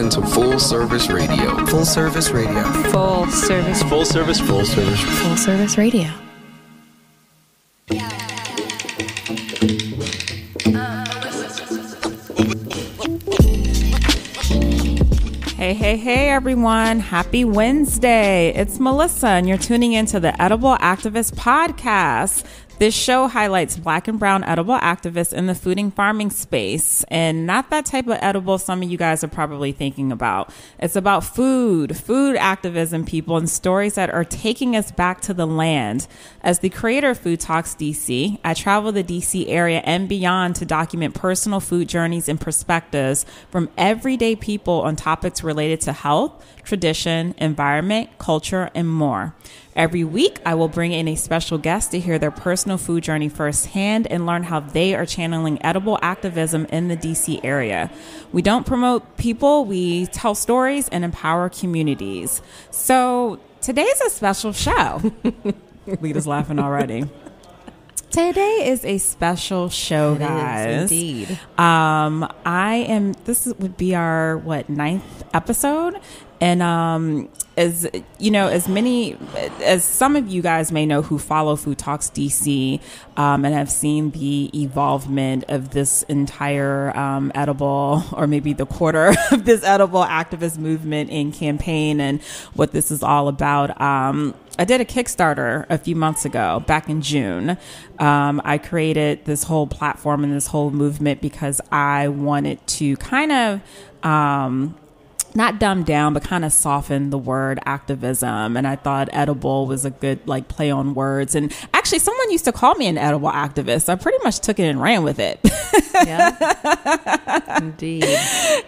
listening to Full Service Radio. Full Service Radio. Full Service. Full Service. Full Service. Full Service Radio. Hey, everyone. Happy Wednesday. It's Melissa, and you're tuning into the Edible Activist Podcast. This show highlights Black and brown edible activists in the food and farming space, and not that type of edible some of you guys are probably thinking about. It's about food activism, people, and stories that are taking us back to the land. As the creator of FoodTalksDC, I travel the DC area and beyond to document personal food journeys and perspectives from everyday people on topics related to health, tradition, environment, culture, and more. Every week, I will bring in a special guest to hear their personal food journey firsthand and learn how they are channeling edible activism in the DC area. We don't promote people, we tell stories and empower communities. So today's a special show. Lita's laughing already. Today is a special show, guys. Indeed. This would be our, 9th episode? And as you know, as some of you guys may know who follow Food Talks DC and have seen the evolvement of this entire edible, or maybe the quarter of this edible activist movement and campaign and what this is all about. I did a Kickstarter a few months ago, back in June. I created this whole platform and this whole movement because I wanted to kind of not dumb down, but kind of soften the word activism. And I thought edible was a good play on words. And actually, someone used to call me an edible activist. I pretty much took it and ran with it. Yeah, indeed.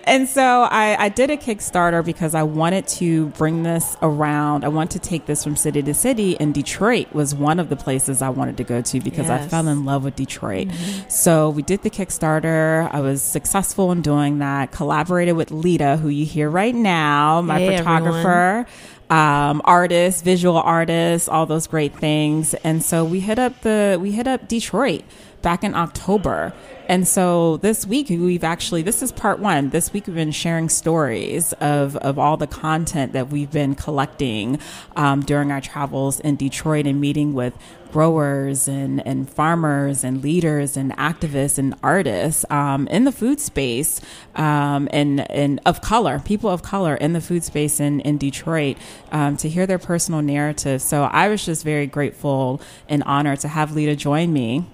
And so I did a Kickstarter because I wanted to bring this around. I want to take this from city to city. And Detroit was one of the places I wanted to go to because I fell in love with Detroit. Mm-hmm. So we did the Kickstarter. I was successful in doing that. Collaborated with Lita, who you hear right now, my photographer, artist, visual artist, all those great things. And so we hit up Detroit back in October. And so this week this is part one. This week we've been sharing stories of all the content that we've been collecting during our travels in Detroit and meeting with growers and farmers and leaders and activists and artists in the food space and of color, people of color in the food space in Detroit to hear their personal narrative. So I was just very grateful and honored to have Lita join me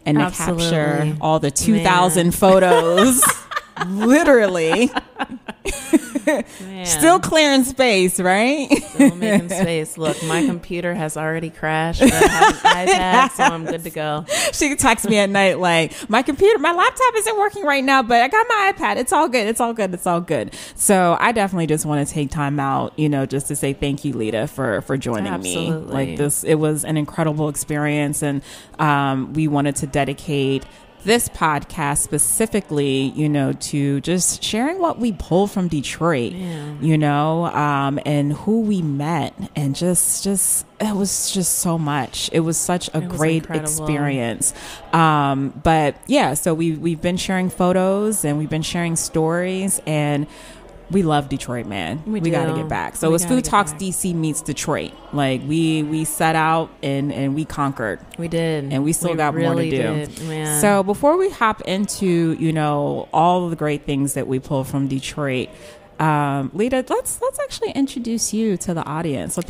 and to capture all the 2,000 photos, literally. Still clearing space, right? Still making space. Look, my computer has already crashed, but I have an iPad, so I'm good to go. She texts me at night like, my laptop isn't working right now, but I got my iPad. It's all good. So I definitely just want to take time out, just to say thank you, Lita, for joining me. Like this, it was an incredible experience, and we wanted to dedicate this podcast specifically, to just sharing what we pulled from Detroit, and who we met, and just it was just so much. It was such a great experience. But yeah, so we've been sharing photos and we've been sharing stories, and we love Detroit, man. We got to get back. So it was Food Talks DC meets Detroit. Like we set out and we conquered. We did. And we still got more to do. Did, man. So before we hop into, all of the great things that we pulled from Detroit, Lita, let's actually introduce you to the audience so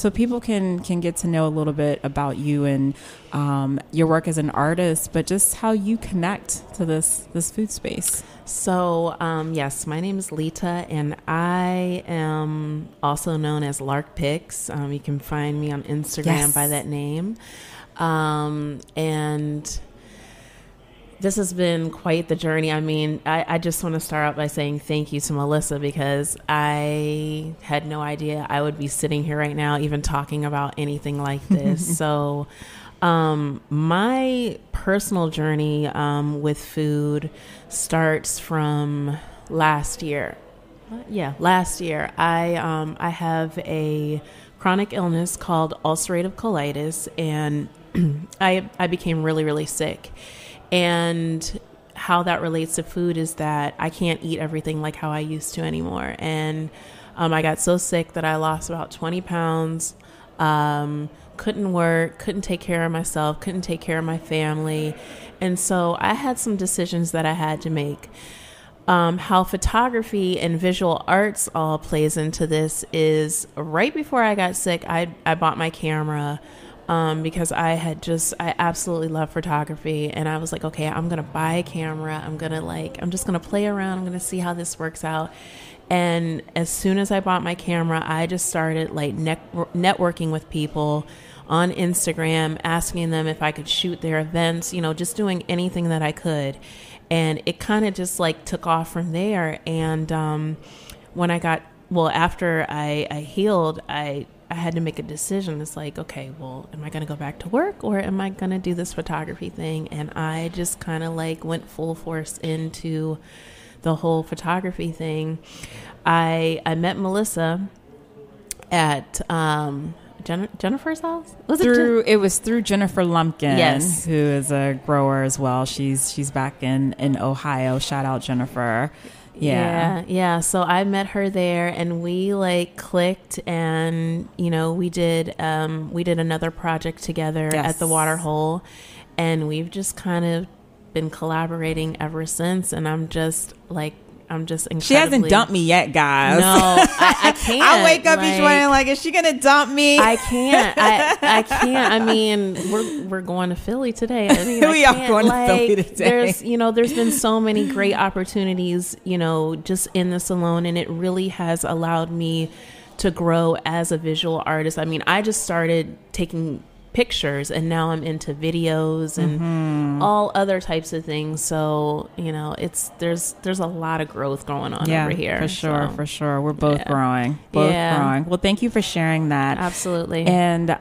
people can get to know a little bit about you and your work as an artist, but just how you connect to this food space. So, yes, my name is Lita, and I am also known as Lark Pics. You can find me on Instagram by that name. And this has been quite the journey. I mean, I just want to start out by saying thank you to Melissa, because I had no idea I would be sitting here right now even talking about anything like this. So my personal journey with food starts from last year. Last year. I have a chronic illness called ulcerative colitis, and I became really, really sick. And how that relates to food is that I can't eat everything like how I used to anymore. And I got so sick that I lost about 20 pounds, couldn't work, couldn't take care of myself, couldn't take care of my family. And so I had some decisions that I had to make. How photography and visual arts all plays into this is right before I got sick, I bought my camera. Because I absolutely love photography, and I was like, okay, I'm going to buy a camera. I'm just going to play around. I'm going to see how this works out. And as soon as I bought my camera, I just started like networking with people on Instagram, asking them if I could shoot their events, just doing anything that I could. And it kind of just like took off from there. And, after I healed, I had to make a decision. It's like, okay, well, am I going to go back to work or am I going to do this photography thing? And I just kind of like went full force into the whole photography thing. I met Melissa at Jennifer's house. It was through Jennifer Lumpkin, yes, who is a grower as well. She's back in Ohio. Shout out Jennifer. Yeah. So I met her there, and we like clicked, and we did another project together at the Water Hole, and we've just kind of been collaborating ever since. And I'm just incredibly... She hasn't dumped me yet, guys. No, I can't. I wake up each morning like, is she gonna dump me? I can't. I can't. I mean, we're going to Philly today. I mean, we are going to Philly today. There's been so many great opportunities, just in this alone, and it really has allowed me to grow as a visual artist. I mean, I just started taking pictures, and now I'm into videos and all other types of things. So there's a lot of growth going on over here. For sure. We're both growing. Growing. Well, thank you for sharing that. Absolutely. And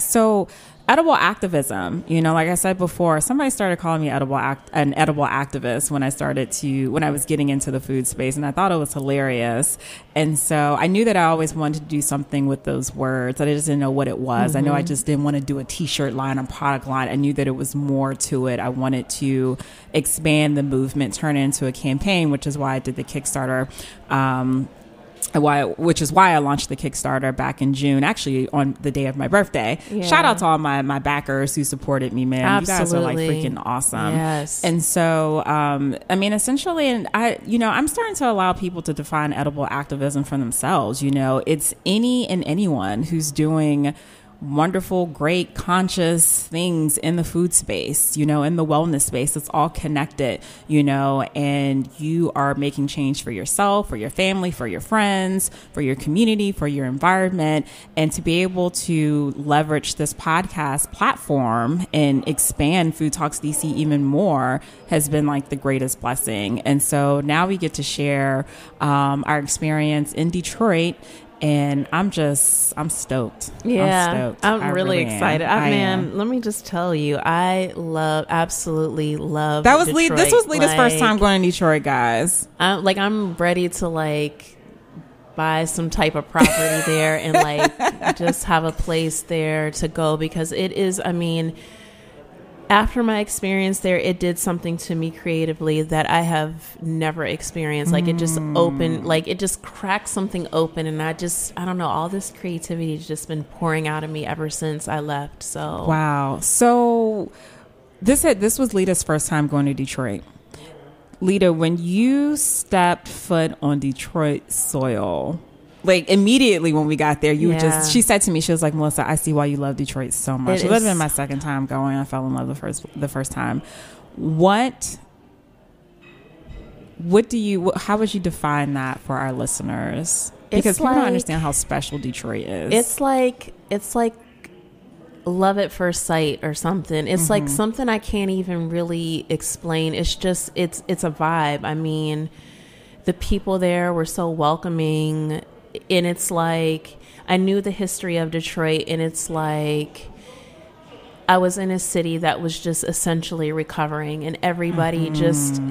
so edible activism, like I said before, somebody started calling me an edible activist when I was getting into the food space, and I thought it was hilarious. And so I knew that I always wanted to do something with those words. I just didn't know what it was. I know I just didn't want to do a t-shirt line or product line. I knew that it was more to it. I wanted to expand the movement, turn it into a campaign, which is why I did the Kickstarter, which is why I launched the Kickstarter back in June, actually on the day of my birthday. Yeah. Shout out to all my backers who supported me, man. Absolutely. You guys are like freaking awesome. Yes. And so, essentially, and I'm starting to allow people to define edible activism for themselves. It's any and anyone who's doing wonderful, great, conscious things in the food space, in the wellness space. It's all connected, and you are making change for yourself, for your family, for your friends, for your community, for your environment. And to be able to leverage this podcast platform and expand Food Talks DC even more has been like the greatest blessing. And so now we get to share our experience in Detroit. And I'm stoked. Yeah, I'm really excited. Man, let me just tell you, I absolutely love Detroit. This was Lita's first time going to Detroit, guys. I'm ready to buy some type of property there and just have a place there to go, because it is, after my experience there, it did something to me creatively that I have never experienced. It just opened, it just cracked something open, and I don't know, all this creativity has just been pouring out of me ever since I left. So wow. So this was Lita's first time going to Detroit. Lita, when you stepped foot on Detroit soil, immediately when we got there, she said to me, she was like, Melissa, I see why you love Detroit so much. It would have been my second time going. I fell in love the first time. How would you define that for our listeners? Because people don't understand how special Detroit is. It's like love at first sight or something. It's like something I can't even really explain. It's just, it's a vibe. The people there were so welcoming. And it's I knew the history of Detroit, and it's I was in a city that was just essentially recovering, and everybody just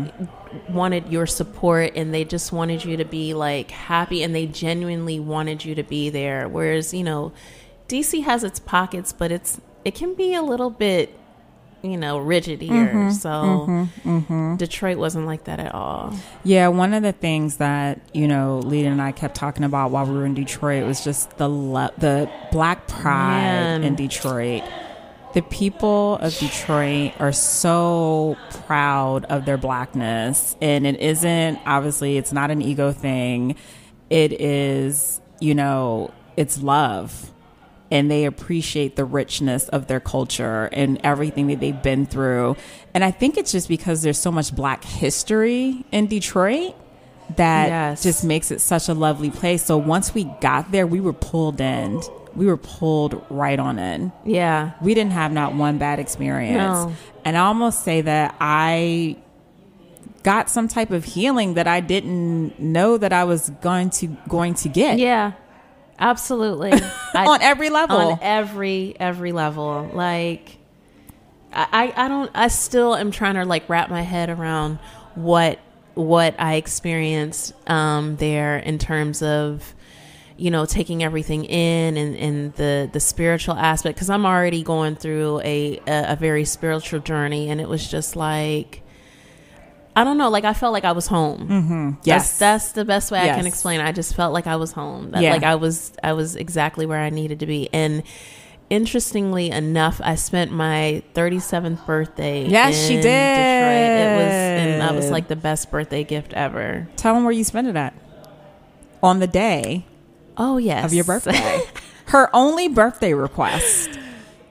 wanted your support, and they just wanted you to be happy, and they genuinely wanted you to be there. Whereas, DC has its pockets, but it can be a little bit, rigid here. So Detroit wasn't like that at all. Yeah, one of the things that Lita and I kept talking about while we were in Detroit was just the Black pride in Detroit. The people of Detroit are so proud of their Blackness, and it's not an ego thing. It is, it's love, and they appreciate the richness of their culture and everything that they've been through. And I think it's just because there's so much Black history in Detroit that just makes it such a lovely place. So once we got there, we were pulled in. We were pulled right on in. Yeah. We didn't have not one bad experience. No. And I almost say that I got some type of healing that I didn't know that I was going to get. Yeah. Absolutely. On every level. On every level. Like I still am trying to wrap my head around what I experienced there in terms of taking everything in and the spiritual aspect, because I'm already going through a very spiritual journey, and it was just like, I don't know, I felt like I was home. Mm-hmm. Yes, that's the best way I can explain it. I just felt like I was home. I was exactly where I needed to be. And interestingly enough, I spent my 37th birthday in she did. Detroit. That was like the best birthday gift ever. Tell them where you spent it at. On the day. Oh, yes. Of your birthday. Her only birthday request.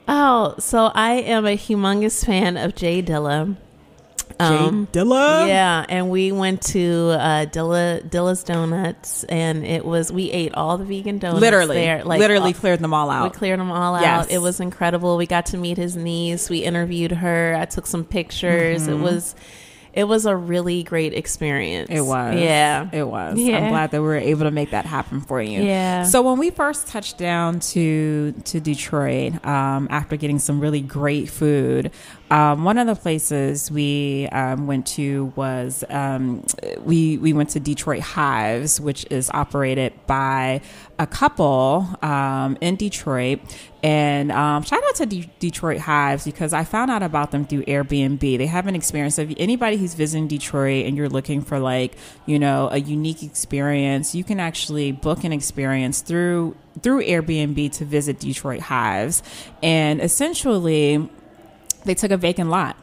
Oh, so I am a humongous fan of Jay Dilla. Dilla? Yeah, and we went to Dilla's Donuts, and we ate all the vegan donuts there. Literally cleared them all out. We cleared them all out. It was incredible. We got to meet his niece. We interviewed her. I took some pictures. It was a really great experience. It was. Yeah. It was. Yeah. I'm glad that we were able to make that happen for you. Yeah. So when we first touched down to Detroit, after getting some really great food, one of the places we went to was we went to Detroit Hives, which is operated by a couple in Detroit. And shout out to Detroit Hives, because I found out about them through Airbnb. They have an experience. If anybody who's visiting Detroit and you're looking for a unique experience, you can actually book an experience through Airbnb to visit Detroit Hives. And essentially, they took a vacant lot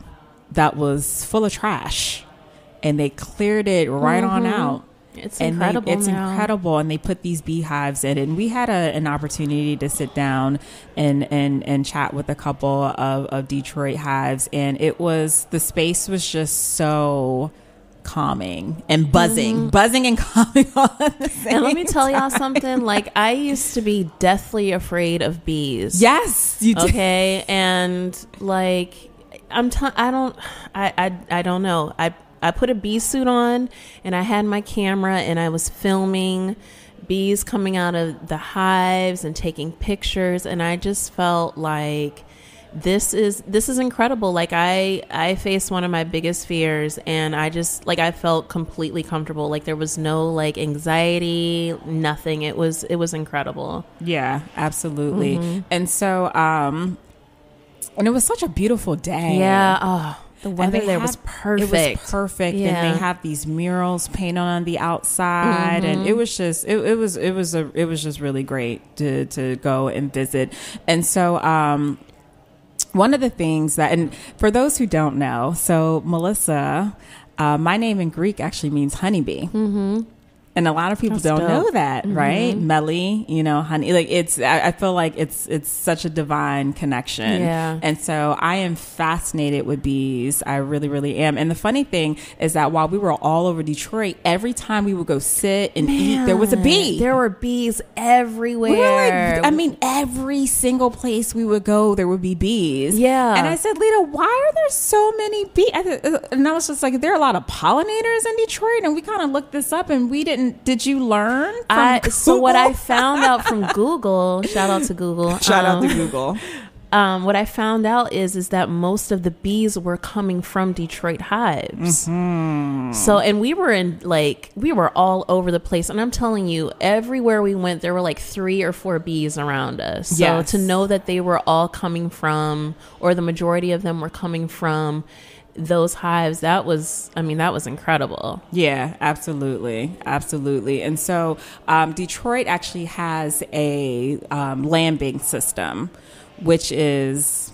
that was full of trash, and they cleared it right on out. It's incredible. It's incredible. And they put these beehives in it. And we had an opportunity to sit down and chat with a couple of Detroit Hives. And the space was just so calming and buzzing and calming all at the same And let me tell y'all time. something. I used to be deathly afraid of bees. Yes, you did. Okay. And I don't know. I put a bee suit on, and I had my camera, and I was filming bees coming out of the hives and taking pictures, and I just felt like this is incredible. I faced one of my biggest fears, and I just I felt completely comfortable. There was no anxiety, nothing. It was incredible. Yeah, absolutely. Mm-hmm. And so and it was such a beautiful day. Yeah. Oh. The weather there was perfect. It was perfect. Yeah. And they have these murals painted on the outside. And it was just it was just really great to go and visit. And so one of the things that, and for those who don't know, so Melissa, my name in Greek actually means honeybee. Mm-hmm. And a lot of people don't know that, right? Meli, honey, I feel like it's such a divine connection. Yeah. And so I am fascinated with bees. I really, really am. And the funny thing is that while we were all over Detroit, every time we would go sit and eat, there was a bee. There were bees everywhere. We were every single place we would go, there would be bees. Yeah. And I said, Lita, why are there so many bees? And I was just like, there are a lot of pollinators in Detroit. And we kind of looked this up, and we didn't. Did you learn from Google? So what I found out from Google, shout out to Google. Shout out to Google. what I found out is that most of the bees were coming from Detroit hives. Mm-hmm. So, and we were all over the place. And I'm telling you, everywhere we went, there were like 3 or 4 bees around us. So Yes. to know that they were all coming from, or the majority of them were coming from those hives, that was incredible. Yeah, absolutely. And so Detroit actually has a land bank system, which is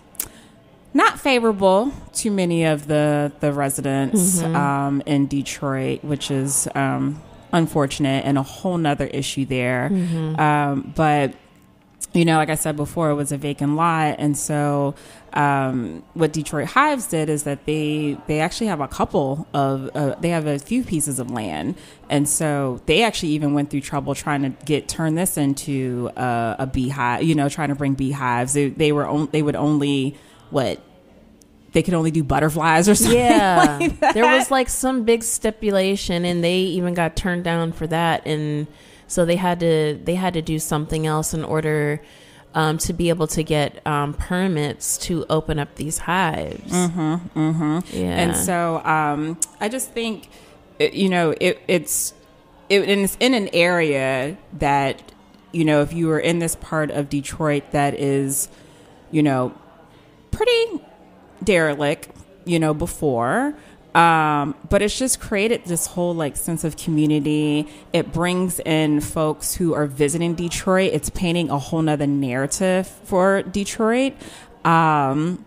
not favorable to many of the residents in Detroit, which is unfortunate, and a whole nother issue there. But like I said before, it was a vacant lot. And so what Detroit Hives did is that they actually have they have a few pieces of land. And so they actually even went through trouble trying to turn this into a beehive, trying to bring beehives. They could only do butterflies or something. Yeah. Like that. There was like some big stipulation, and they even got turned down for that. And so they had to do something else in order to be able to get permits to open up these hives. Yeah. And so I just think, it's in an area that, if you were in this part of Detroit that is, pretty derelict, before. But it's just created this whole sense of community. It brings in folks who are visiting Detroit. It's painting a whole nother narrative for Detroit. And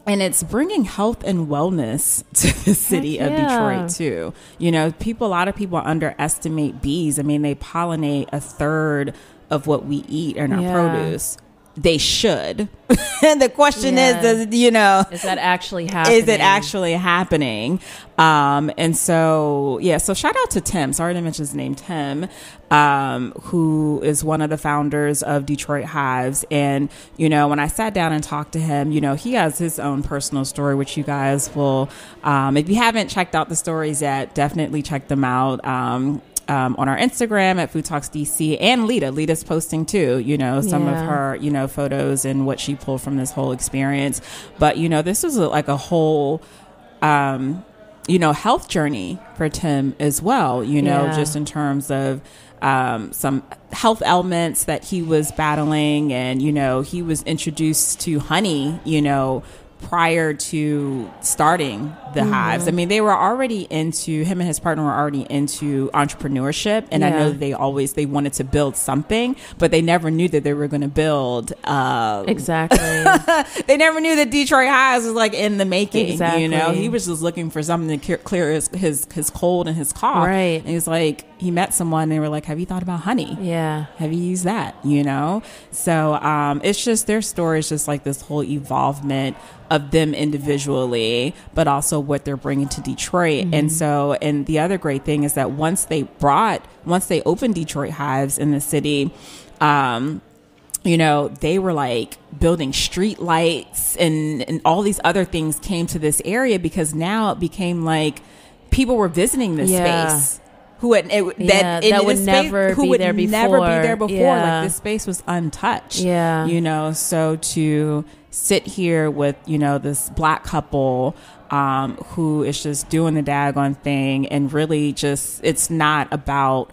it's bringing health and wellness to the city of Detroit too. A lot of people underestimate bees. I mean, they pollinate a third of what we eat in our produce. They should. And the question is that actually happening? Is it actually happening? And so, so shout out to Tim. Sorry to mention his name, Tim, who is one of the founders of Detroit Hives. And, when I sat down and talked to him, he has his own personal story, which you guys will, if you haven't checked out the stories yet, definitely check them out. On our Instagram at FoodTalksDC, and Lita's posting too, some of her, photos and what she pulled from this whole experience. But, this was like a whole, health journey for Tim as well, just in terms of some health ailments that he was battling. And, he was introduced to honey, prior to starting the hives. I mean, they were already him and his partner were already into entrepreneurship. And I know that they wanted to build something, but they never knew that they were going to build. Exactly. They never knew that Detroit Hives was in the making. Exactly. He was just looking for something to clear his cold and his cough. Right. And he's he met someone and they were like, have you thought about honey? Yeah. Have you used that? So it's just their story is just like this whole evolvement of them individually, but also what they're bringing to Detroit. And so, and the other great thing is that once they opened Detroit Hives in the city, they were building street lights and all these other things came to this area, because now it became people were visiting this space who would never be there before. This space was untouched. So to sit here with this Black couple who is just doing the daggone thing, and really just, it's not about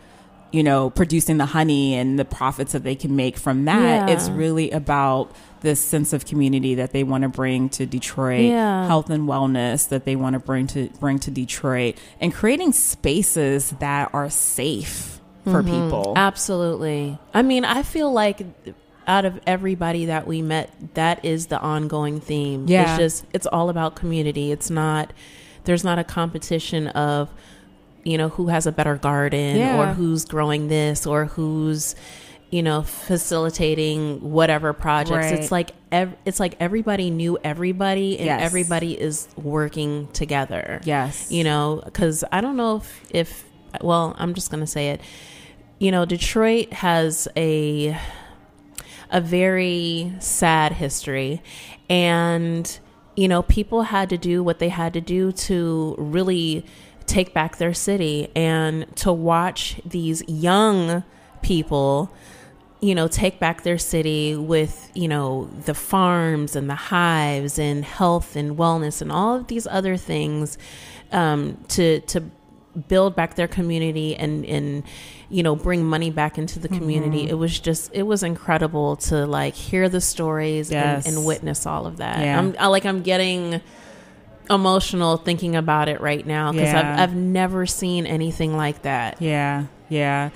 producing the honey and the profits that they can make from that. It's really about this sense of community that they want to bring to Detroit, health and wellness that they want to bring to Detroit, and creating spaces that are safe for people. Absolutely. I mean, I feel like out of everybody that we met, that is the ongoing theme. It's all about community. There's not a competition of, who has a better garden or who's growing this or who's, facilitating whatever projects. Right. It's like everybody knew everybody, and everybody is working together. Yes. Because I don't know if I'm just going to say it. Detroit has a very sad history, and people had to do what they had to do to really take back their city, and to watch these young people take back their city with, the farms and the hives and health and wellness and all of these other things, to build back their community and bring money back into the community. Mm-hmm. It was incredible to like hear the stories and witness all of that. Yeah. I'm getting emotional thinking about it right now because I've never seen anything like that. Yeah. Yeah.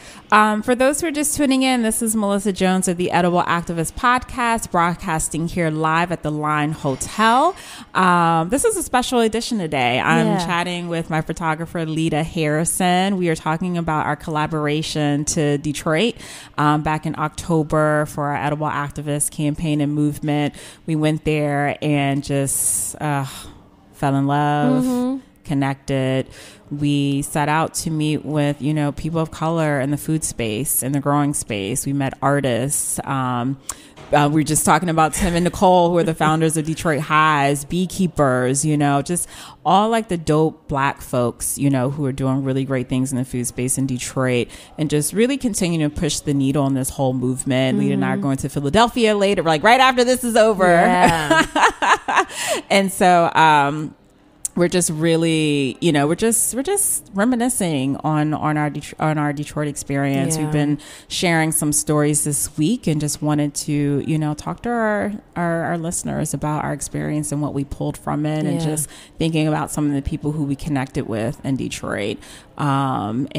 For those who are just tuning in, this is Melissa Jones of the Edible Activist Podcast, broadcasting here live at the Line Hotel. This is a special edition today. I'm chatting with my photographer, Lita Harrison. We are talking about our collaboration to Detroit back in October for our Edible Activist campaign and movement. We went there and just fell in love, connected. We set out to meet with, people of color in the food space, in the growing space. We met artists. We were just talking about Tim and Nicole, who are the founders of Detroit Hives, beekeepers, just all like the dope Black folks, who are doing really great things in the food space in Detroit, and just really continuing to push the needle on this whole movement. Lita and I are going to Philadelphia later, like right after this is over. Yeah. And so, we're just really, we're just reminiscing on our Detroit experience. Yeah. We've been sharing some stories this week and just wanted to, talk to our listeners about our experience and what we pulled from it, and just thinking about some of the people who we connected with in Detroit, and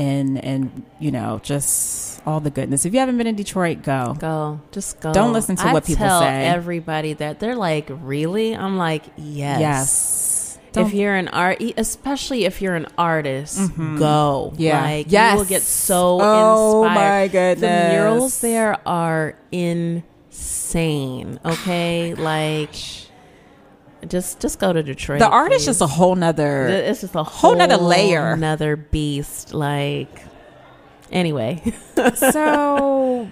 just all the goodness. If you haven't been in Detroit, just go. Don't listen to what people say. I tell everybody that. They're like, really? I'm like, yes. If you're an especially if you're an artist, go. Yeah. Like, you will get so inspired. Oh my goodness. The murals there are insane. Okay. Like, just go to Detroit. The art is just a whole nother, it's just a whole nother layer. Another beast. Like, anyway. So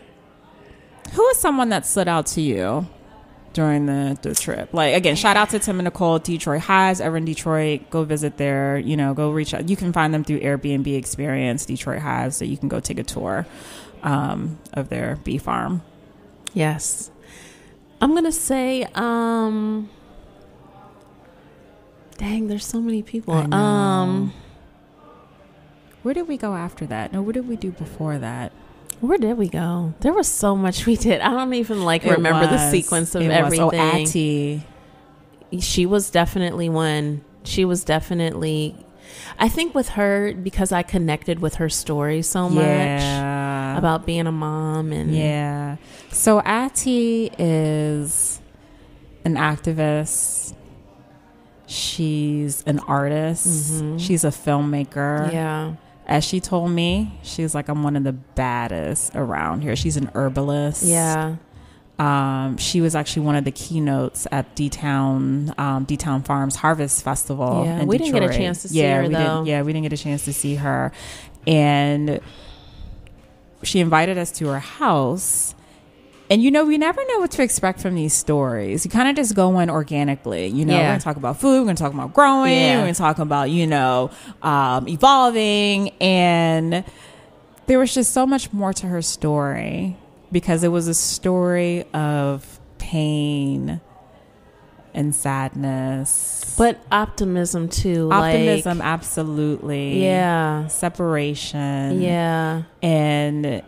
who is someone that stood out to you during the trip? Like, again, shout out to Tim and Nicole, Detroit Hives, ever in Detroit. Go visit there, go reach out. You can find them through Airbnb Experience, Detroit Hives, so you can go take a tour of their bee farm. Yes. I'm going to say, dang, there's so many people. Where did we go after that? No, what did we do before that? Where did we go? There was so much we did. I don't even remember the sequence of everything. Oh, Atty. She was definitely one. I think with her, because I connected with her story so much about being a mom. And so Atty is an activist. She's an artist. Mm-hmm. She's a filmmaker. Yeah. As she told me, she was like, I'm one of the baddest around here. She's an herbalist. Yeah. She was actually one of the keynotes at D-Town Farms Harvest Festival. Yeah, we didn't get a chance to see her, though. We didn't get a chance to see her. And she invited us to her house. And, we never know what to expect from these stories. You kind of just go in organically. We're going to talk about food. We're going to talk about growing. We're going to talk about, evolving. And there was just so much more to her story, because it was a story of pain and sadness. But optimism, too. Optimism, absolutely. Yeah. Separation. Yeah. And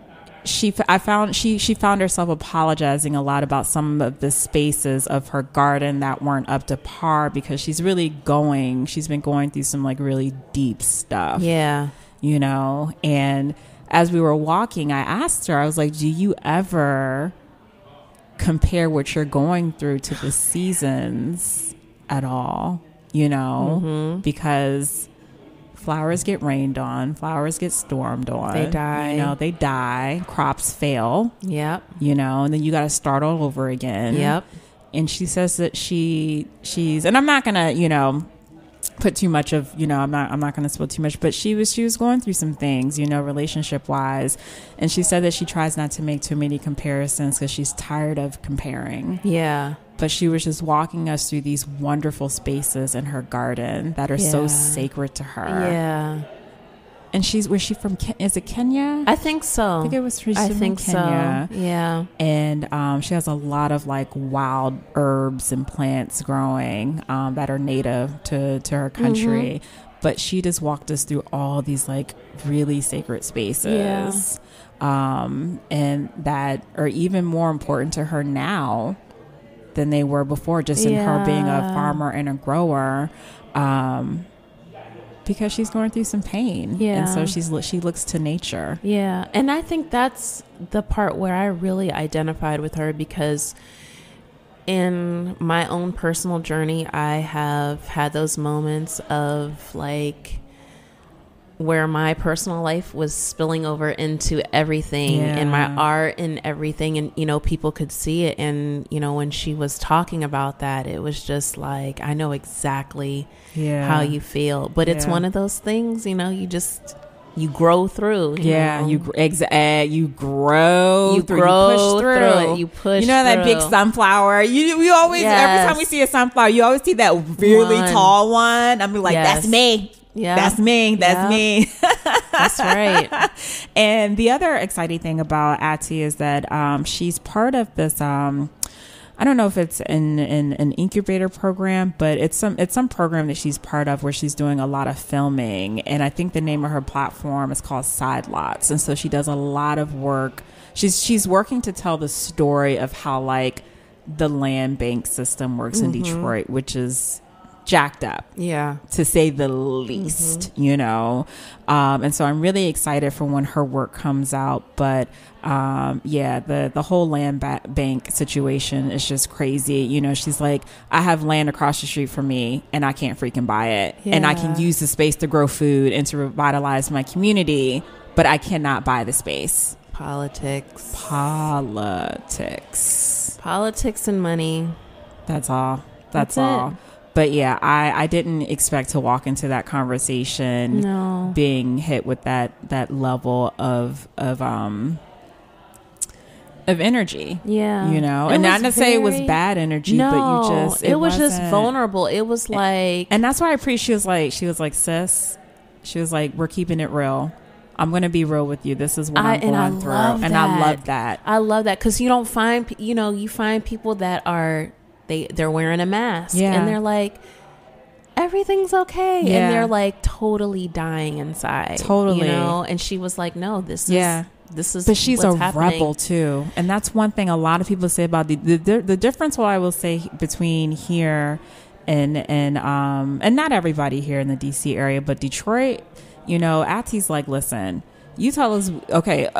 she found herself apologizing a lot about some of the spaces of her garden that weren't up to par, because she's been going through some like really deep stuff. Yeah. And as we were walking, I asked her, I was like, do you ever compare what you're going through to the seasons at all? Because flowers get rained on, flowers get stormed on. They die. They die. Crops fail. Yep. And then you got to start all over again. Yep. And she says that she's, and I'm not gonna, put too much of, I'm not gonna spill too much, but she was going through some things, relationship wise, and she said that she tries not to make too many comparisons because she's tired of comparing. Yeah. But she was just walking us through these wonderful spaces in her garden that are so sacred to her. Yeah. and where's she from? Is it Kenya? I think so. I think it was from Kenya. So. Yeah. And she has a lot of like wild herbs and plants growing that are native to her country. But she just walked us through all these like really sacred spaces, and that are even more important to her now than they were before, just in her being a farmer and a grower, because she's going through some pain. And so she looks to nature. Yeah. And I think that's the part where I really identified with her, because in my own personal journey, I have had those moments of like where my personal life was spilling over into everything and my art and everything. And, you know, people could see it. And, you know, when she was talking about that, it was just like, I know exactly how you feel. But it's one of those things, you know, you grow through. You grow through it. You push. You know that big sunflower. We always every time we see a sunflower, you always see that really tall one. I'm like, that's me. Yeah, that's me. That's me. That's right. And the other exciting thing about Ati is that she's part of this. I don't know if it's in an incubator program, but it's some program that she's part of where she's doing a lot of filming. And I think the name of her platform is called Side Lots. And so she does a lot of work. She's working to tell the story of how like the land bank system works in Detroit, which is jacked up, to say the least, you know. And so I'm really excited for when her work comes out. But the whole land bank situation is just crazy. You know, she's like, I have land across the street from me and I can't freaking buy it, and I can use the space to grow food and to revitalize my community, but I cannot buy the space. Politics and money. That's all. That's all. But yeah, I didn't expect to walk into that conversation being hit with that level of energy. Yeah. You know, and not to say it was bad energy, but it was just vulnerable. It was like, and that's why I appreciate she was like, sis, she was like, we're keeping it real. I'm going to be real with you. This is what I'm going through. And I love that. I love that. 'Cause you don't find, you find people that are, they're wearing a mask and they're like, everything's okay. And they're like totally dying inside. Totally. You know? And she was like, no, this is, but she's a happening. Rebel too. And that's one thing a lot of people say about the difference, what I will say between here and not everybody here in the DC area, but Detroit, you know, Ati's like, listen, you tell us, okay,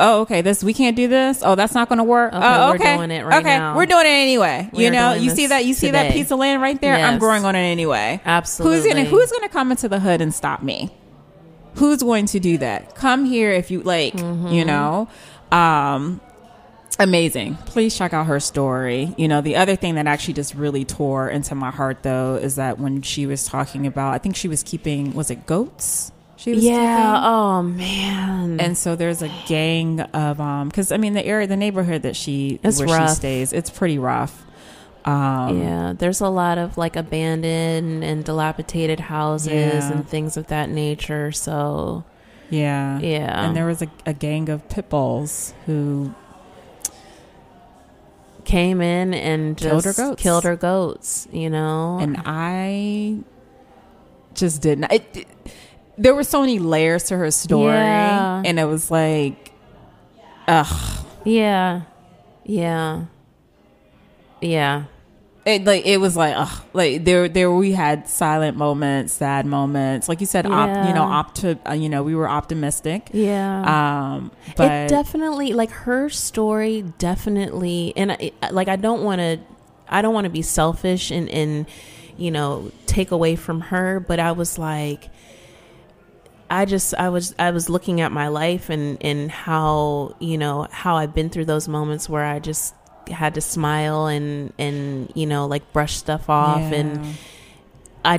we can't do this. Oh, that's not going to work. We're doing it right now. We're doing it anyway. You know, you see that piece of land right there? Yes. I'm growing on it anyway. Absolutely. Who's going to come into the hood and stop me? Who's going to do that? Come here if you like, you know. Amazing. Please check out her story. You know, the other thing that actually just really tore into my heart though is that when she was talking about, I think she was keeping, was it goats? She was keeping? Oh man. And so there's a gang of because I mean the neighborhood that she stays, it's pretty rough. There's a lot of like abandoned and dilapidated houses and things of that nature. So and there was a gang of pit bulls who came in and just killed her goats, you know. And I just didn't. There were so many layers to her story, and it was like, ugh. Yeah. It was like, ugh. Like there we had silent moments, sad moments, like you said. We were optimistic. Yeah. But it definitely, like her story, definitely, and I don't want to be selfish and you know take away from her, but I was like. I was looking at my life and how, you know, how I've been through those moments where I just had to smile and, you know, like brush stuff off. And I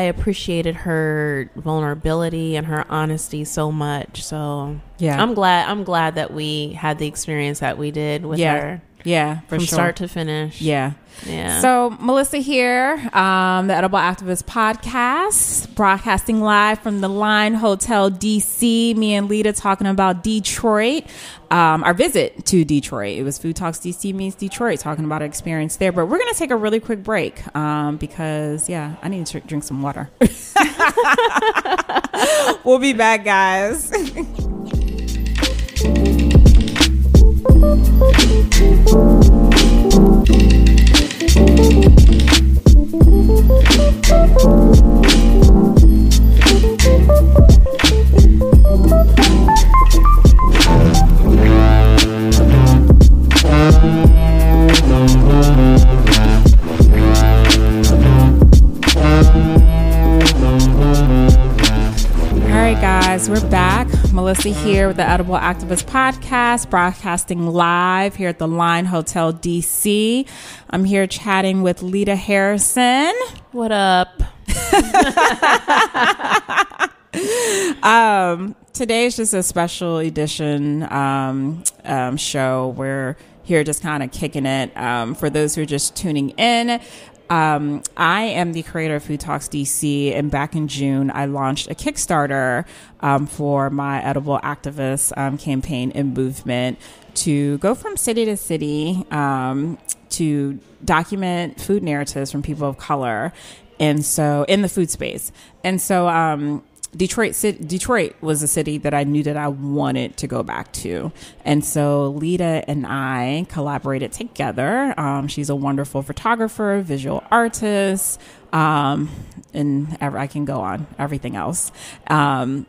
appreciated her vulnerability and her honesty so much. So I'm glad that we had the experience that we did with her. Yeah, from start to finish. Yeah. Yeah. So Melissa here, the Edible Activist podcast, broadcasting live from the Line Hotel DC. Me and Lita talking about Detroit, our visit to Detroit. It was Food Talks DC meets Detroit, talking about our experience there. But we're going to take a really quick break because, I need to drink some water. We'll be back, guys. We're back. Melissa here with the Edible Activist podcast, broadcasting live here at the Line Hotel DC. I'm here chatting with Lita Harrison. What up? Today is just a special edition show. We're here just kind of kicking it. For those who are just tuning in, I am the creator of Food Talks DC, and back in June, I launched a Kickstarter for my Edible Activist campaign and movement to go from city to city to document food narratives from people of color, and so in the food space. And so Detroit was a city that I knew that I wanted to go back to. And so Lita and I collaborated together. She's a wonderful photographer, visual artist, and I can go on everything else. And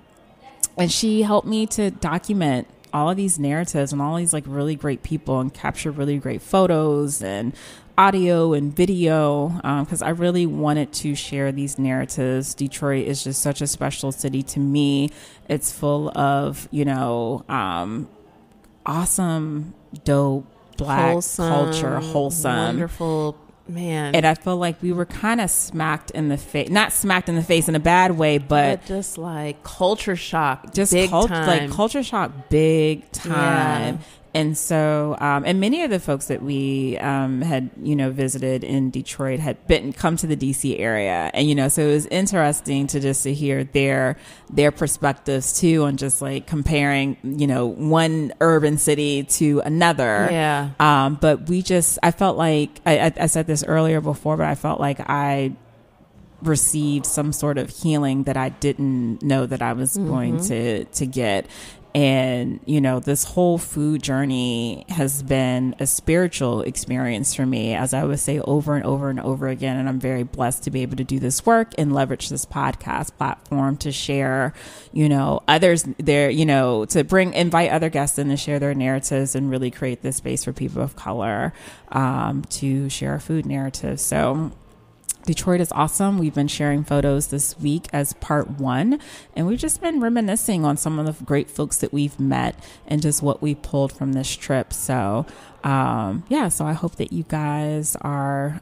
she helped me to document all of these narratives and all these like really great people and capture really great photos and audio and video, because I really wanted to share these narratives. Detroit is just such a special city to me. It's full of, awesome, dope, Black culture, wholesome, wonderful, man. And I feel like we were kind of smacked in the face, not smacked in the face in a bad way, but just like culture shock, just big time. Like culture shock, big time. Yeah. And so, and many of the folks that we had, visited in Detroit had come to the DC area, and so it was interesting to hear their perspectives too on just like comparing, one urban city to another. Yeah. But I felt like I said this earlier before, but I felt like I received some sort of healing that I didn't know that I was going to get. And, this whole food journey has been a spiritual experience for me, as I would say over and over and over again. And I'm very blessed to be able to do this work and leverage this podcast platform to share, others there, to invite other guests in to share their narratives and really create this space for people of color to share a food narrative. So Detroit is awesome. We've been sharing photos this week as part 1, and we've just been reminiscing on some of the great folks that we've met and just what we pulled from this trip. So, so I hope that you guys are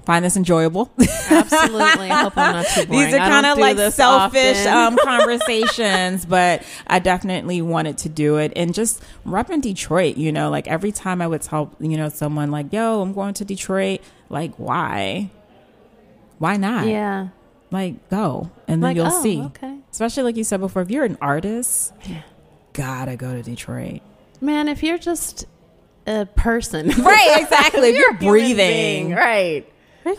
find this enjoyable. Absolutely. I hope I'm not too boring. These are kind of like selfish conversations, but I definitely wanted to do it. And just repping Detroit, like every time I would tell, someone like, yo, I'm going to Detroit, like, why? Why not? Yeah. Like, go. And then you'll see. Okay. Especially like you said before, if you're an artist, gotta go to Detroit. Man, if you're just a person. Right, exactly. If you're breathing. Right.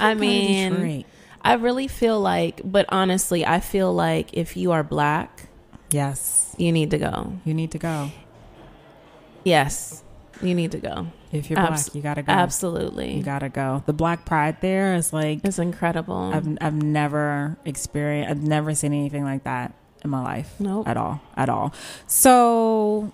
I mean, I really feel like, but honestly, I feel like if you are Black, yes, you need to go. You need to go. Yes, you need to go. If you're Black, you gotta go. Absolutely, you gotta go. The Black pride there is like, it's incredible. I've never experienced. I've never seen anything like that in my life. Nope. At all. So,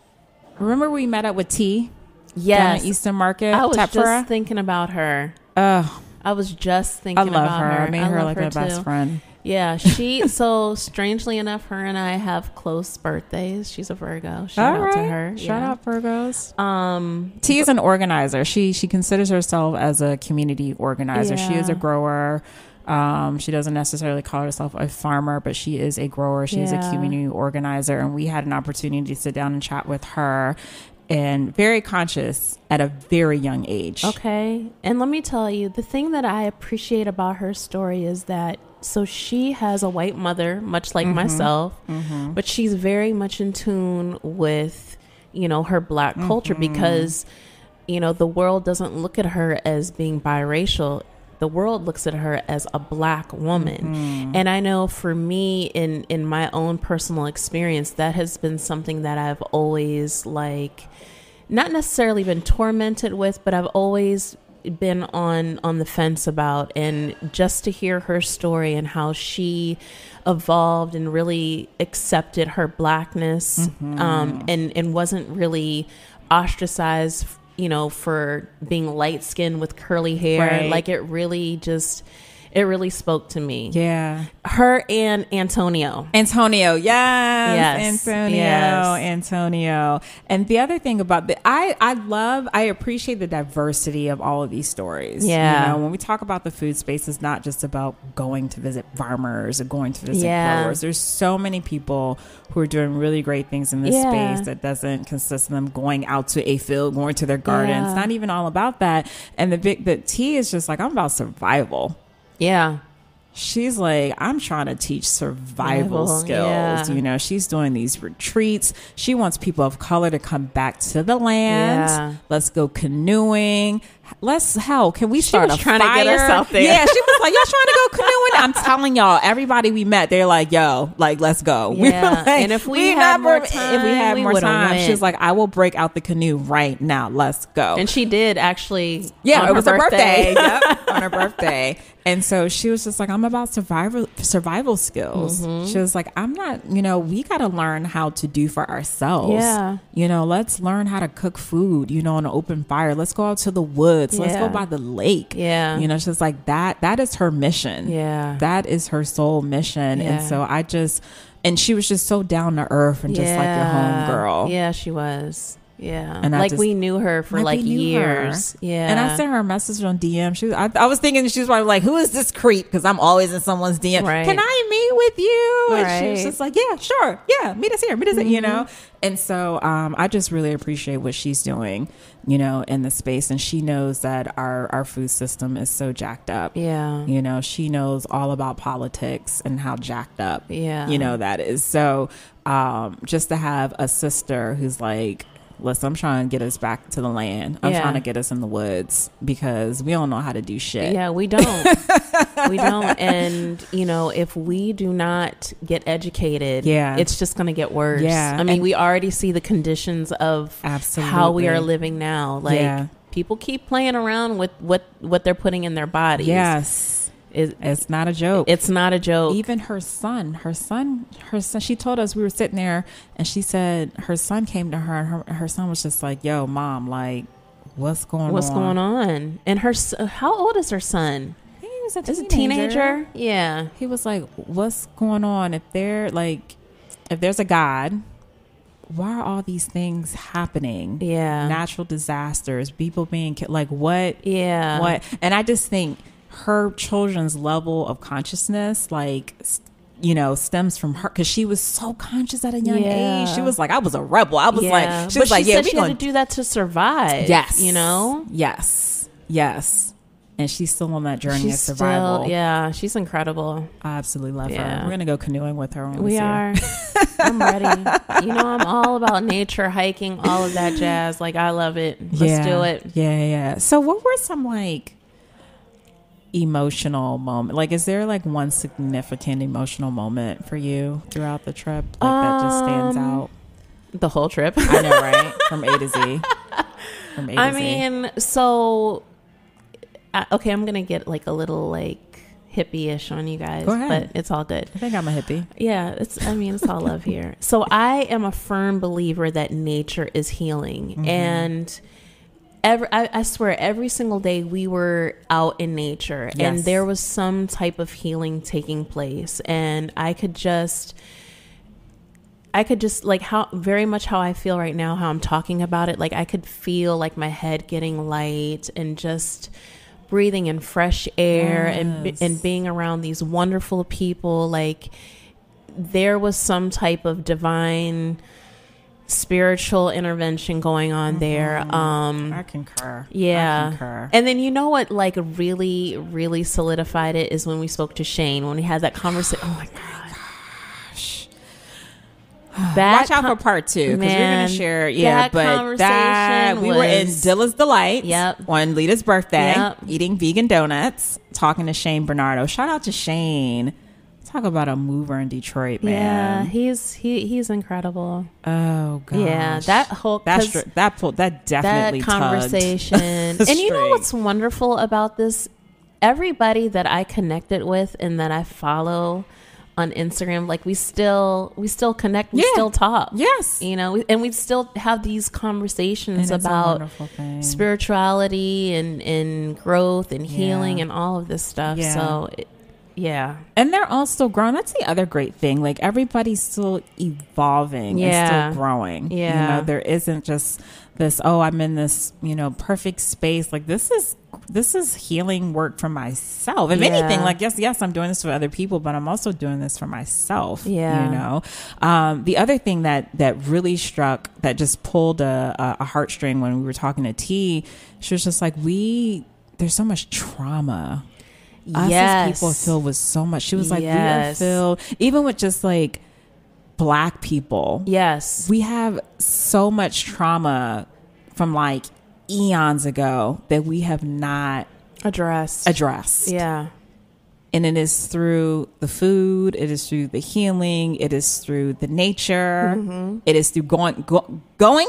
remember we met up with T. Yes, down at Eastern Market. I was just thinking about her. I was just thinking I love about her. her. I made her like my best friend. Yeah, so strangely enough, her and I have close birthdays. She's a Virgo. Shout out to her. Shout out Virgos. T is an organizer. She considers herself as a community organizer. Yeah. She is a grower. She doesn't necessarily call herself a farmer, but she is a grower. She is a community organizer, and we had an opportunity to sit down and chat with her. and very conscious at a very young age. Okay. And let me tell you, the thing that I appreciate about her story is that, so she has a white mother, much like myself, but she's very much in tune with, you know, her Black culture because, you know, the world doesn't look at her as being biracial. The world looks at her as a Black woman. And I know for me, in my own personal experience, that has been something that I've always, like, not necessarily been tormented with, but I've always been on the fence about. And just to hear her story and how she evolved and really accepted her Blackness, and wasn't really ostracized, you know, for being light skinned with curly hair. Right. Like, it really spoke to me. Yeah. Her and Antonio. Yes. Antonio. And the other thing about I appreciate the diversity of all of these stories. Yeah. You know, when we talk about the food space, it's not just about going to visit farmers or going to visit growers. There's so many people who are doing really great things in this space that doesn't consist of them going out to a field, going to their garden. It's not even all about that. And the T is just like, I'm about survival. Yeah. She's like, I'm trying to teach survival skills. Yeah. You know, she's doing these retreats. She wants people of color to come back to the land. Yeah. Let's go canoeing. Can we start a trying fire? to get us out there. Yeah, she was like, y'all trying to go canoeing? I'm telling y'all, everybody we met, they're like, yo, like, let's go. Yeah. We were like, and if we had more time, she was like, I will break out the canoe right now. Let's go. And she did actually. Yeah, it was her birthday. Yep. On her birthday. And so she was just like, I'm about survival skills. She was like, I'm not, you know, we got to learn how to do for ourselves. Yeah. You know, let's learn how to cook food, you know, on an open fire. Let's go out to the woods. Let's go by the lake. Yeah. You know, she's like, that is her mission. Yeah. That is her sole mission. Yeah. And so and she was just so down to earth and just like your home girl. Yeah, she was. Yeah. And like, we knew her for like years. Yeah. And I sent her a message on DM. I was thinking she was probably like, who is this creep? Because I'm always in someone's DM. Right. Can I meet with you? Right. And she was just like, yeah, sure. Yeah, meet us here. You know? And so I just really appreciate what she's doing, you know, in the space. And she knows that our food system is so jacked up. Yeah. You know, she knows all about politics and how jacked up, you know, that is. So just to have a sister who's like, listen, I'm trying to get us back to the land. I'm trying to get us in the woods because we don't know how to do shit. Yeah, we don't. We don't. And, you know, if we do not get educated, it's just going to get worse. Yeah. I mean, we already see the conditions of how we are living now. Like, people keep playing around with what they're putting in their bodies. Yes. It's not a joke. It's not a joke. Even her son, she told us, we were sitting there and she said her son came to her and her son was just like, yo, mom, like, what's going on? And how old is her son? I think he was a teenager. Yeah. He was like, what's going on? If there's a God, why are all these things happening? Yeah. Natural disasters, people being killed, like what? Yeah. What? And I just think her children's level of consciousness, like, you know, stems from her because she was so conscious at a young age. She was like, I was a rebel. I was like, she was like, she had to do that to survive. Yes. You know? Yes. And she's still on that journey of survival. She's incredible. I absolutely love her. We're going to go canoeing with her. We are. I'm ready. You know, I'm all about nature, hiking, all of that jazz. Like, I love it. Let's do it. Yeah. So what were some, like, emotional moment, like, is there like one significant emotional moment for you throughout the trip, like that just stands out? The whole trip. I know, right? From A to Z. Mean, so okay, I'm gonna get like a little like hippie-ish on you guys. Go ahead. But it's all good. I think I'm a hippie. Yeah, it's all love here. So I am a firm believer that nature is healing. And I swear every single day we were out in nature and there was some type of healing taking place, and I could just like very much how I feel right now, how I'm talking about it. Like, I could feel like my head getting light and just breathing in fresh air and being around these wonderful people. Like, there was some type of divine spiritual intervention going on there. I concur. Yeah. I concur. And then you know what like really, really solidified it is when we spoke to Shane, when we had that conversation. Oh my gosh. Watch out for part 2 because we're going to share. Yeah, but we were in Dilla's Delight on Lita's birthday, eating vegan donuts, talking to Shane Bernardo. Shout out to Shane. Talk about a mover in Detroit, man. Yeah, he's incredible. Oh gosh. Yeah, that definitely conversation. And you know what's wonderful about this? Everybody that I connected with and that I follow on Instagram, like we still connect, we still talk. Yes, you know, and we still have these conversations about spirituality and growth and healing and all of this stuff. Yeah. So. Yeah. And they're all still growing. That's the other great thing. Like everybody's still evolving and still growing. Yeah. You know, there isn't just this, I'm in this, perfect space. Like this is healing work for myself. If anything, like, yes, I'm doing this for other people, but I'm also doing this for myself. Yeah. The other thing that really struck, that just pulled a heartstring when we were talking to T, she was just like, there's so much trauma. Us as people filled with so much. She was like, we are filled, even with just like Black people. Yes. We have so much trauma from like eons ago that we have not addressed. Yeah. And it is through the food, it is through the healing, it is through the nature, it is through going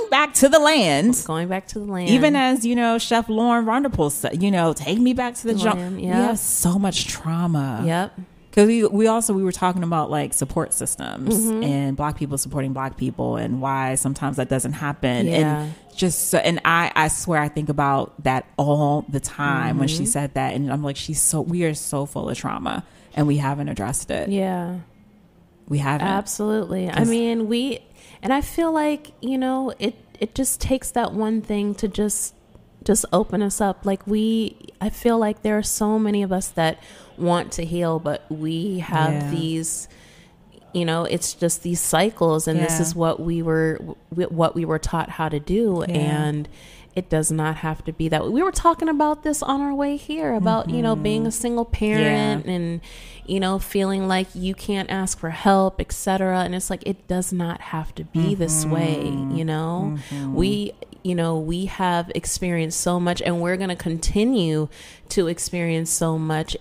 back to the land. Going back to the land. Even as, Chef Lauren Vanderpool said, take me back to the jump. We have so much trauma. Yep. Because we were talking about like support systems and Black people supporting Black people and why sometimes that doesn't happen. Yeah. And I swear I think about that all the time when she said that, and I'm like, we are so full of trauma and we haven't addressed it. Yeah. We haven't. Absolutely. I mean, and I feel like, it just takes that one thing to just open us up. Like I feel like there are so many of us that want to heal, but we have these, it's just these cycles, and this is what we were taught how to do. And it does not have to be that way. We were talking about this on our way here about, being a single parent and, feeling like you can't ask for help, etc. And it's like, it does not have to be this way. We have experienced so much, and we're going to continue to experience so much.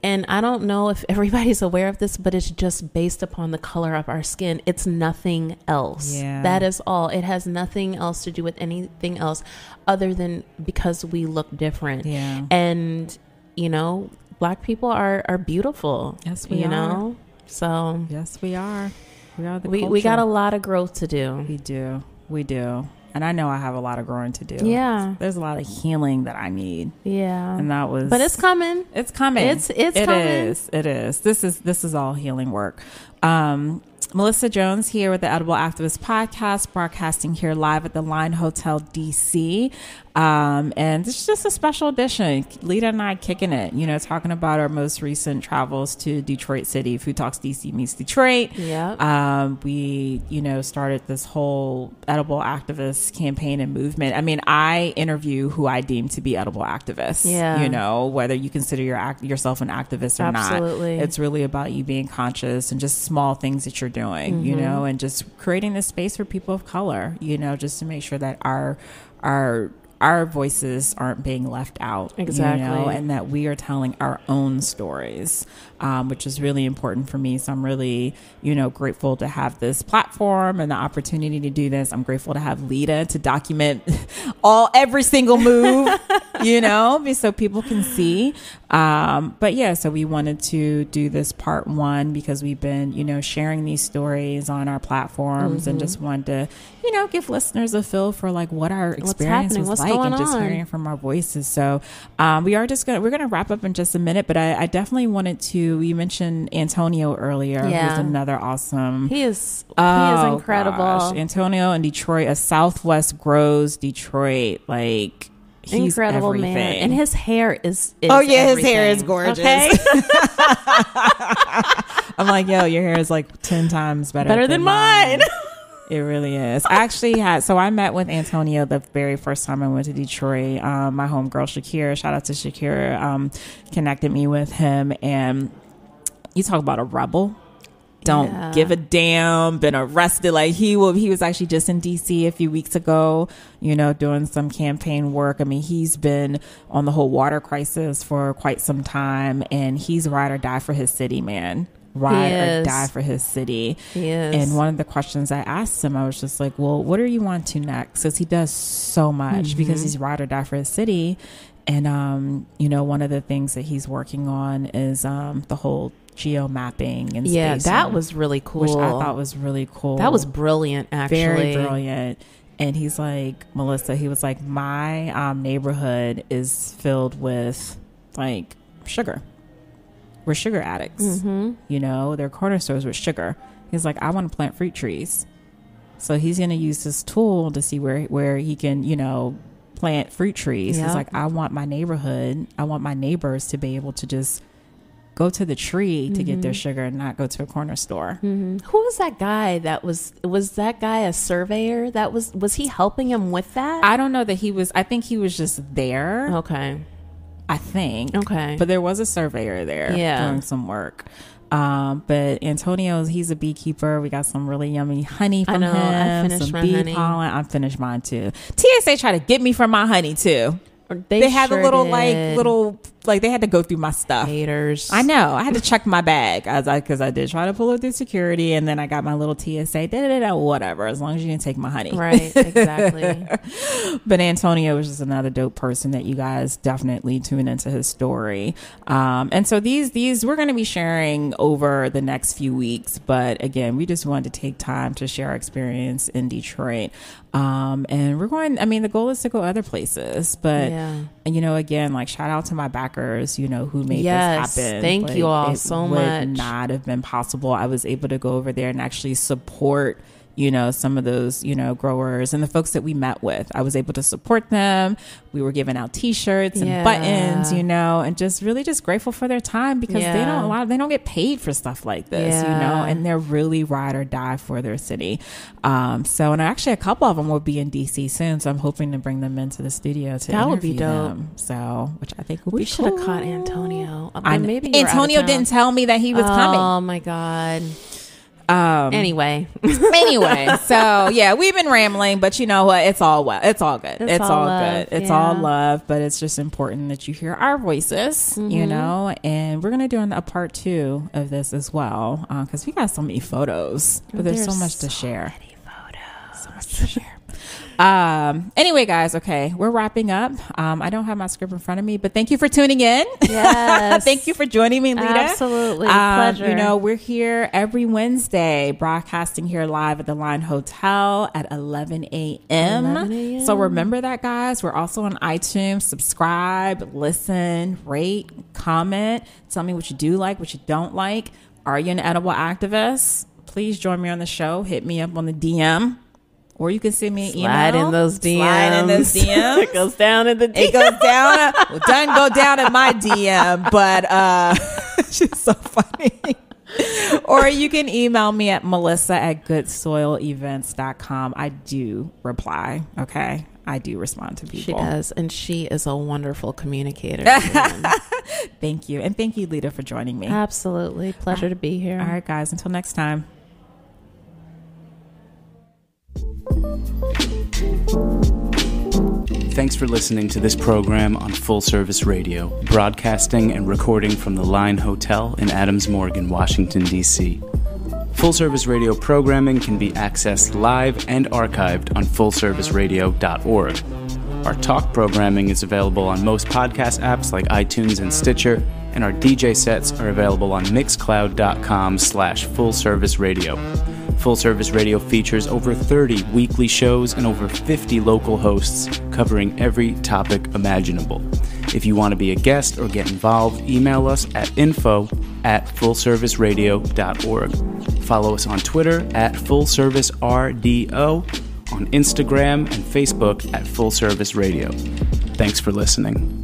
And I don't know if everybody's aware of this, but it's just based upon the color of our skin. It's nothing else. Yeah. That is all. It has nothing else to do with anything else other than because we look different. Yeah. And, Black people are beautiful. Yes, we are. So. Yes, we are. We are the culture. We got a lot of growth to do. We do. And I know I have a lot of growing to do. Yeah. There's a lot of healing that I need. Yeah. And that was. But it's coming. It's coming. It's coming. It is. This is all healing work. Melissa Jones here with the Edible Activist Podcast, broadcasting here live at the Line Hotel DC. And it's just a special edition. Lita and I kicking it, talking about our most recent travels to Detroit City. FoodTalksDC meets Detroit. Yeah. We, started this whole edible activist campaign and movement. I mean, I interview who I deem to be edible activists. Yeah. Whether you consider yourself an activist or Absolutely. Not. It's really about you being conscious and just small things that you're doing, and just creating this space for people of color, just to make sure that our voices aren't being left out. Exactly. And that we are telling our own stories, which is really important for me. So I'm really, grateful to have this platform and the opportunity to do this. I'm grateful to have Lita to document every single move, so people can see. But yeah, so we wanted to do this part 1 because we've been, sharing these stories on our platforms and just wanted to, give listeners a feel for like what our experience was like and just hearing from our voices. So we're going to wrap up in just a minute, but I definitely wanted to, you mentioned Antonio earlier, who's another awesome. He is incredible. Gosh. Antonio in Detroit, a Southwest Grows Detroit, like he's incredible everything. Man, and his hair is his hair is gorgeous. Okay? I'm like, yo, your hair is like 10 times better than mine. It really is. I actually I met with Antonio the very first time I went to Detroit. My homegirl Shakira, shout out to Shakira, connected me with him. And you talk about a rebel. Don't give a damn, been arrested. Like he was actually just in DC a few weeks ago, doing some campaign work. I mean, he's been on the whole water crisis for quite some time, and he's ride or die for his city, man. Ride or die for his city. He is. And one of the questions I asked him, I was just like, well, what are you on to next? Because he does so much because he's ride or die for his city. And, one of the things that he's working on is the whole geo mapping and that was really cool, which I thought was really cool. That was brilliant, actually. Very brilliant. And he's like, Melissa, he was like, my neighborhood is filled with like sugar. We're sugar addicts. They're corner stores with sugar. He's like, I want to plant fruit trees. So he's going to use this tool to see where he can plant fruit trees. He's like, I want my neighbors to be able to just go to the tree to get their sugar and not go to a corner store. Who was that guy was that guy a surveyor was he helping him with that? I don't know that he was. I think he was just there. Okay. I think. Okay. But there was a surveyor there doing some work. But Antonio, he's a beekeeper. We got some really yummy honey from him. I finished some my bee honey. pollen. I finished mine too. TSA tried to get me from my honey too. They had sure a little did. they had to go through my stuff. Haters. I know. I had to check my bag because I did try to pull it through security, and then I got my little TSA. Whatever. As long as you didn't take my honey. Right. Exactly. But Antonio was just another dope person that you guys definitely tune into his story. And so these we're going to be sharing over the next few weeks. But again, we just wanted to take time to share our experience in Detroit. And we're going. I mean, the goal is to go other places, but again, like shout out to my backers, who made this happen. Thank you all so much. It would not have been possible. I was able to go over there and actually support some of those, growers and the folks that we met with. I was able to support them. We were giving out T-shirts and buttons, and just really just grateful for their time because they don't get paid for stuff like this, and they're really ride or die for their city. And actually a couple of them will be in DC soon, so I'm hoping to bring them into the studio to that would be dope. Them. So, which I think would be cool. We should have caught Antonio. Maybe Antonio didn't tell me that he was coming. Oh my God. Anyway, so we've been rambling, but you know what? It's all It's all good. It's all good. It's all love, but it's just important that you hear our voices, and we're going to do a part 2 of this as well. Cause we got so many photos, but there's so much to share. So much to share. Anyway, guys, okay, we're wrapping up. I don't have my script in front of me, but thank you for tuning in. Yes. Thank you for joining me, Lita. Absolutely. Pleasure. We're here every Wednesday, broadcasting here live at the Line Hotel at 11 a.m. So remember that, guys. We're also on iTunes. Subscribe, listen, rate, comment. Tell me what you do like, what you don't like. Are you an edible activist? Please join me on the show. Hit me up on the DM. Or you can send me an email. Slide in those DMs. It goes down in the DM. It goes down. It doesn't go down in my DM, but she's so funny. Or you can email me at melissa@goodsoilevents.com. I do reply. Okay. I do respond to people. She does. And she is a wonderful communicator. Thank you. And thank you, Lita, for joining me. Absolutely. Pleasure to be here. All right, guys. Until next time. Thanks for listening to this program on Full Service Radio, broadcasting and recording from the Line Hotel in Adams Morgan, Washington, D.C. Full Service Radio programming can be accessed live and archived on fullserviceradio.org. Our talk programming is available on most podcast apps like iTunes and Stitcher, and our DJ sets are available on mixcloud.com/fullserviceradio. Full Service Radio features over 30 weekly shows and over 50 local hosts covering every topic imaginable. If you want to be a guest or get involved, email us at info@fullserviceradio.org. Follow us on Twitter at FullServiceRDO, on Instagram and Facebook at Full Service Radio. Thanks for listening.